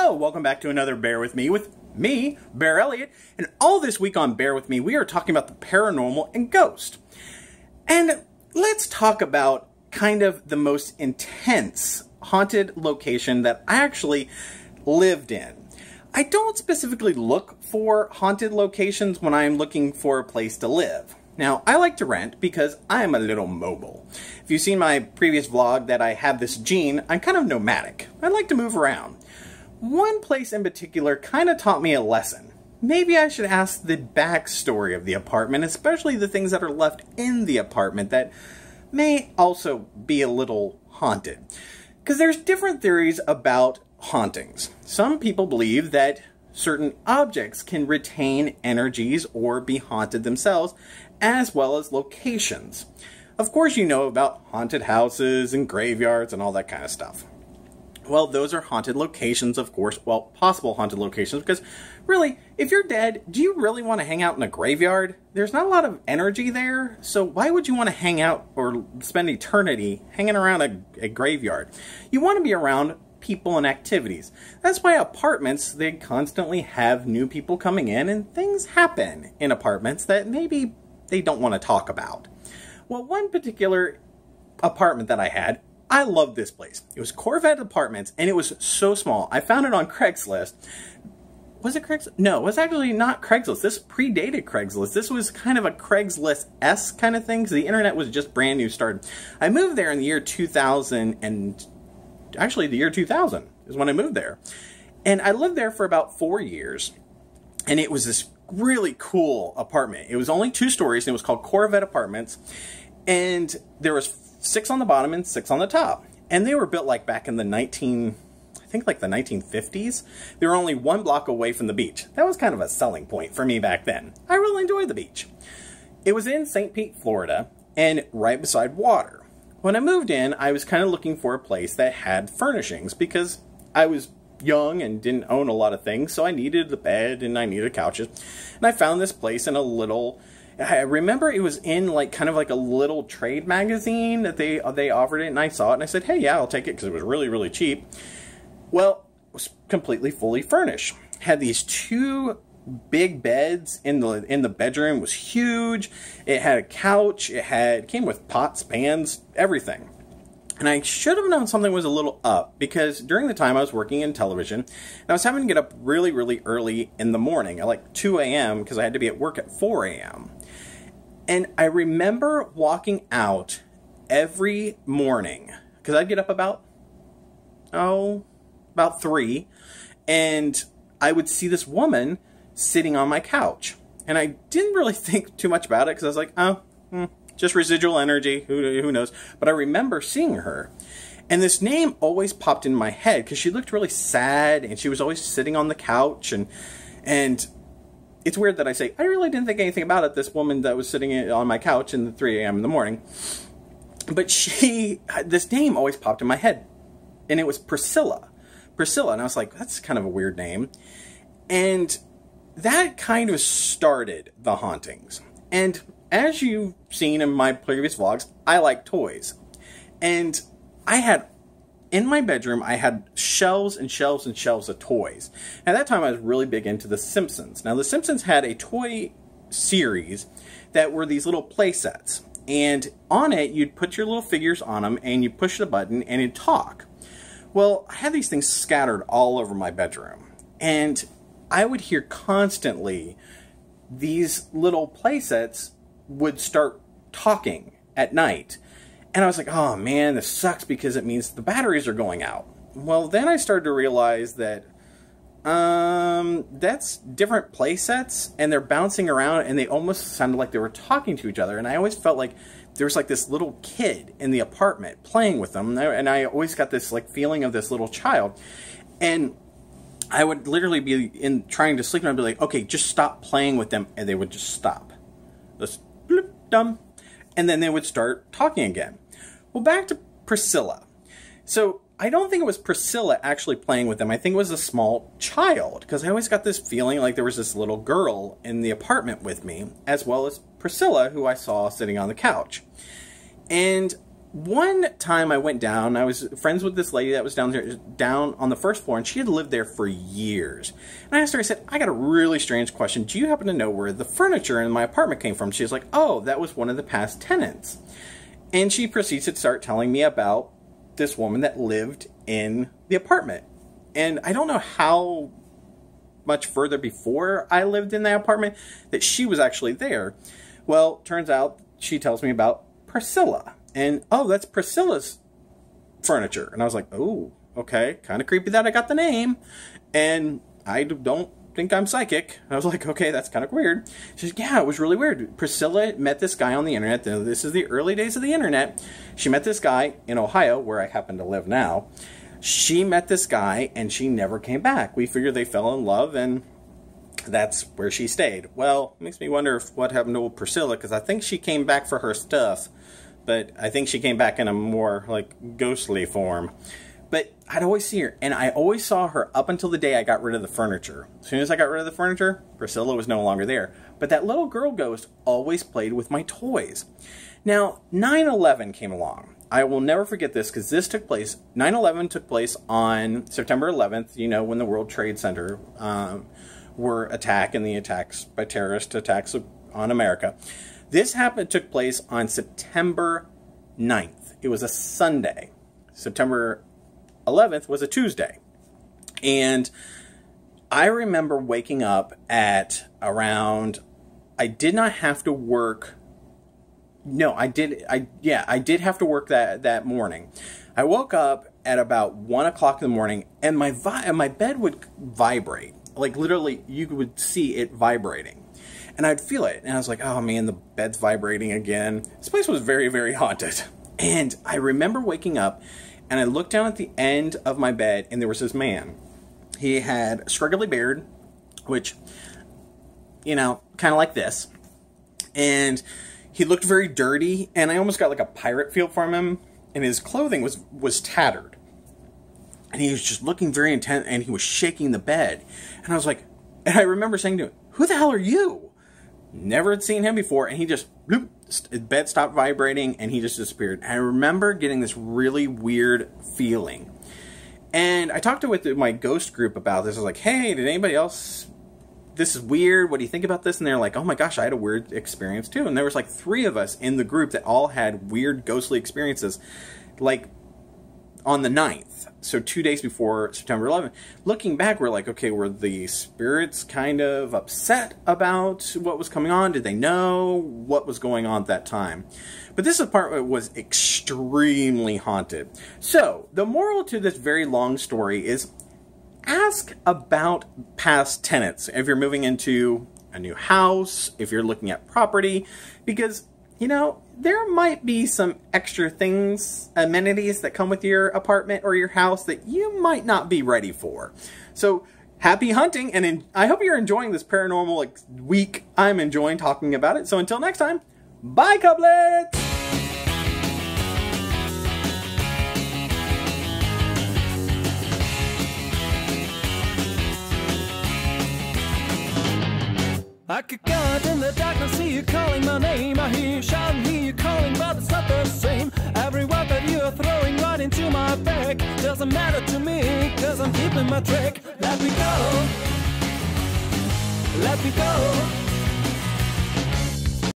Hello, welcome back to another Bear With me, BearElliott, and all this week on Bear With Me, we are talking about the paranormal and ghost. And let's talk about kind of the most intense haunted location that I actually lived in. I don't specifically look for haunted locations when I'm looking for a place to live. Now, I like to rent because I'm a little mobile. If you've seen my previous vlog that I have this gene, I'm kind of nomadic. I like to move around. One place in particular kind of taught me a lesson. Maybe I should ask the backstory of the apartment, especially the things that are left in the apartment that may also be a little haunted. Because there's different theories about hauntings. Some people believe that certain objects can retain energies or be haunted themselves, as well as locations. Of course, you know about haunted houses and graveyards and all that kind of stuff. Well, those are haunted locations, of course. Well, possible haunted locations, because really, if you're dead, do you really want to hang out in a graveyard? There's not a lot of energy there, so why would you want to hang out or spend eternity hanging around a graveyard? You want to be around people and activities. That's why apartments, they constantly have new people coming in, and things happen in apartments that maybe they don't want to talk about. Well, one particular apartment that I had, I loved this place. It was Corvette Apartments, and it was so small. I found it on Craigslist. Was it Craigslist? No, it was actually not Craigslist. This predated Craigslist. This was kind of a Craigslist-esque kind of thing, because the internet was just brand new started. I moved there in the year 2000, and actually the year 2000 is when I moved there. And I lived there for about 4 years, and it was this really cool apartment. It was only 2 stories, and it was called Corvette Apartments, and there was 6 on the bottom and 6 on the top. And they were built like back in the 1950s. They were only 1 block away from the beach. That was kind of a selling point for me back then. I really enjoyed the beach. It was in St. Pete, Florida, and right beside water. When I moved in, I was kind of looking for a place that had furnishings because I was young and didn't own a lot of things, so I needed the bed and I needed couches. And I found this place in a little... I remember it was in like kind of like a little trade magazine that they offered it, and I saw it and I said, hey, yeah, I'll take it because it was really, really cheap. Well, it was completely fully furnished. Had these 2 big beds in the bedroom. It was huge. It had a couch. It came with pots, pans, everything. And I should have known something was a little up because during the time I was working in television, and I was having to get up really, really early in the morning at like 2 a.m. because I had to be at work at 4 a.m. And I remember walking out every morning because I'd get up about 3, and I would see this woman sitting on my couch. And I didn't really think too much about it because I was like, just residual energy, who knows. But I remember seeing her. And this name always popped in my head because she looked really sad and she was always sitting on the couch. And it's weird that I say, I really didn't think anything about it, this woman that was sitting on my couch in 3 a.m. in the morning. But this name always popped in my head. And it was Priscilla. Priscilla. And I was like, that's kind of a weird name. And that kind of started the hauntings. And as you've seen in my previous vlogs, I like toys. And in my bedroom, I had shelves and shelves and shelves of toys. At that time, I was really big into The Simpsons. Now, The Simpsons had a toy series that were these little play sets. And on it, you'd put your little figures on them, and you push the button, and it'd talk. Well, I had these things scattered all over my bedroom. And I would hear constantly these little play sets would start talking at night. And I was like, oh man, this sucks because it means the batteries are going out. Well, then I started to realize that that's different play sets, and they're bouncing around, and they almost sounded like they were talking to each other. And I always felt like there was like this little kid in the apartment playing with them, and I always got this like feeling of this little child. And I would literally be trying to sleep, and I'd be like, okay, just stop playing with them, and they would just stop. Just bloop, dumb. And then they would start talking again. Well, back to Priscilla. So I don't think it was Priscilla actually playing with them. I think it was a small child, because I always got this feeling like there was this little girl in the apartment with me, as well as Priscilla, who I saw sitting on the couch. And one time I went down, I was friends with this lady that was down there, down on the first floor, and she had lived there for years. And I asked her, I said, I got a really strange question. Do you happen to know where the furniture in my apartment came from? She was like, oh, that was one of the past tenants. And she proceeds to start telling me about this woman that lived in the apartment. And I don't know how much further before I lived in that apartment that she was actually there. Well, turns out she tells me about Priscilla. And, oh, that's Priscilla's furniture. And I was like, oh, okay. Kind of creepy that I got the name. And I don't think I'm psychic. I was like, okay, that's kind of weird. She said, yeah, it was really weird. Priscilla met this guy on the internet. This is the early days of the internet. She met this guy in Ohio, where I happen to live now. She met this guy, and she never came back. We figured they fell in love, and that's where she stayed. Well, it makes me wonder what happened to Priscilla, because I think she came back for her stuff. But I think she came back in a more, like, ghostly form. But I'd always see her, and I always saw her up until the day I got rid of the furniture. As soon as I got rid of the furniture, Priscilla was no longer there. But that little girl ghost always played with my toys. Now, 9/11 came along. I will never forget this, because this took place, 9/11 took place on September 11th, you know, when the World Trade Center were attacked, and the attacks by terrorist attacks on America. This took place on September 9th. It was a Sunday. September 11th was a Tuesday. And I remember waking up at around, I did not have to work. No, I did have to work that morning. I woke up at about 1 o'clock in the morning, and my bed would vibrate. Like, literally, you would see it vibrating. And I'd feel it, and I was like, oh man, the bed's vibrating again. This place was very, very haunted. And I remember waking up, and I looked down at the end of my bed, and there was this man. He had a scruggly beard, which, you know, kind of like this. And he looked very dirty, and I almost got like a pirate feel from him, and his clothing was tattered. And he was just looking very intense, and he was shaking the bed. And I was like, and I remember saying to him, who the hell are you? Never had seen him before, and he just, bloop, his bed stopped vibrating, and he just disappeared. And I remember getting this really weird feeling. And I talked with my ghost group about this. I was like, hey, did anybody else, this is weird, what do you think about this? And they're like, oh my gosh, I had a weird experience too. And there was like 3 of us in the group that all had weird ghostly experiences, like on the 9th. So 2 days before September 11th. Looking back, we're like, okay, were the spirits kind of upset about what was coming on? Did they know what was going on at that time? But this apartment was extremely haunted. So the moral to this very long story is ask about past tenants. If you're moving into a new house, if you're looking at property, because, you know, there might be some extra things, amenities that come with your apartment or your house that you might not be ready for. So happy hunting, and I hope you're enjoying this paranormal week. I'm enjoying talking about it. So until next time, bye, Cublets! I could go out in the darkness, see you calling my name. I hear you shouting, hear you calling, but it's not the same. Every word that you are throwing right into my back doesn't matter to me, cause I'm keeping my track. Let me go, let me go.